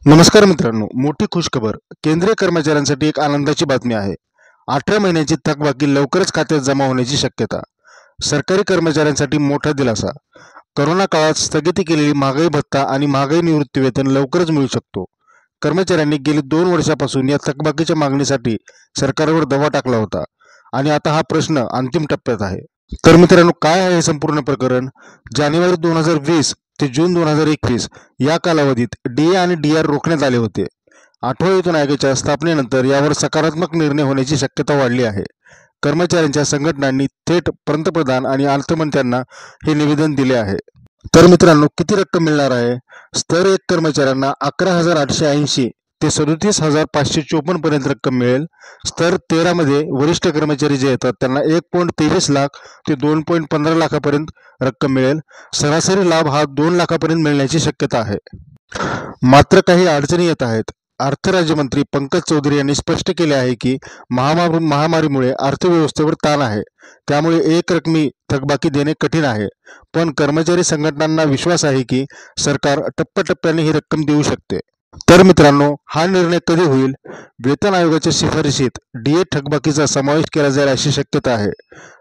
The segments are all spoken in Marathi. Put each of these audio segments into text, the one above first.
नमस्कार मित्रांनो, मोठी खुशखबर. केंद्रीय कर्मचाऱ्यांसाठी एक आनंदाची बातमी आहे. 18 महिन्यांची थकबाकी लवकरच खात्यात जमा होण्याची शक्यता. सरकारी कर्मचाऱ्यांसाठी मोठा दिलासा. करोना काळात स्थगिती केलेली महागाई भत्ता आणि महागाई निवृत्तीवेतन लवकरच मिळू शकतो. कर्मचाऱ्यांनी गेली 2 वर्षापासून या थकबाकीच्या मागणीसाठी सरकारवर दबाव टाकला होता आणि आता हा प्रश्न अंतिम टप्प्यात आहे. तर मित्रांनो, काय आहे हे संपूर्ण प्रकरण? जानेवारी 2020 ते जून 2021 या कालावधीत डीए आणि डीआर रोखण्यात आले होते. 8व्या वेतन आयोगाच्या स्थापनेनंतर यावर सकारात्मक निर्णय होण्याची शक्यता वाढली आहे. कर्मचाऱ्यांच्या संघटनांनी थेट पंतप्रधान आणि अर्थमंत्र्यांना हे निवेदन दिले आहे. तर मित्रांनो, किती रक्कम मिळणार आहे? स्तर 1 कर्मचाऱ्यांना 11,880 ते 37,554 पर्यंत रक्कम मिळेल. स्तर 13 मध्ये वरिष्ठ कर्मचारी जे येतात त्यांना 1.23 लाख ते 2.15 लाखापर्यंत रक्कम मिळेल. सरासरी लाभ हा 2 लाखापर्यंत मिळण्याची शक्यता आहे. मात्र काही अडचणी येत आहेत. अर्थ राज्यमंत्री पंकज चौधरी यांनी स्पष्ट केले आहे की महामारीमुळे अर्थव्यवस्थेवर ताण आहे, त्यामुळे एक रकमी थकबाकी देणे कठीण आहे. पण कर्मचारी संघटनांना विश्वास आहे की सरकार टप्प्याटप्प्याने ही रक्कम देऊ शकते. तर मित्रांनो, हा निर्णय कधी होईल? वेतन आयोगाच्या शिफारशीत डीए थकबाकीचा समावेश केला जाईल अशी शक्यता आहे.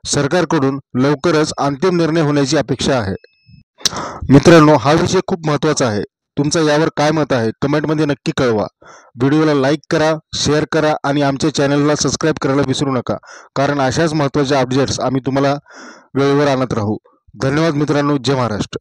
सरकारकडून लवकरच अंतिम निर्णय होण्याची अपेक्षा आहे. मित्रांनो, हा विषय खूप महत्त्वाचा आहे. तुमचं यावर काय मत आहे? कमेंटमध्ये नक्की कळवा. व्हिडिओला लाईक करा, शेअर करा आणि आमच्या चॅनलला सबस्क्राईब करायला विसरू नका, कारण अशाच महत्त्वाच्या अपडेट्स आम्ही तुम्हाला वेळेवर आणत राहू. धन्यवाद मित्रांनो. जय महाराष्ट्र.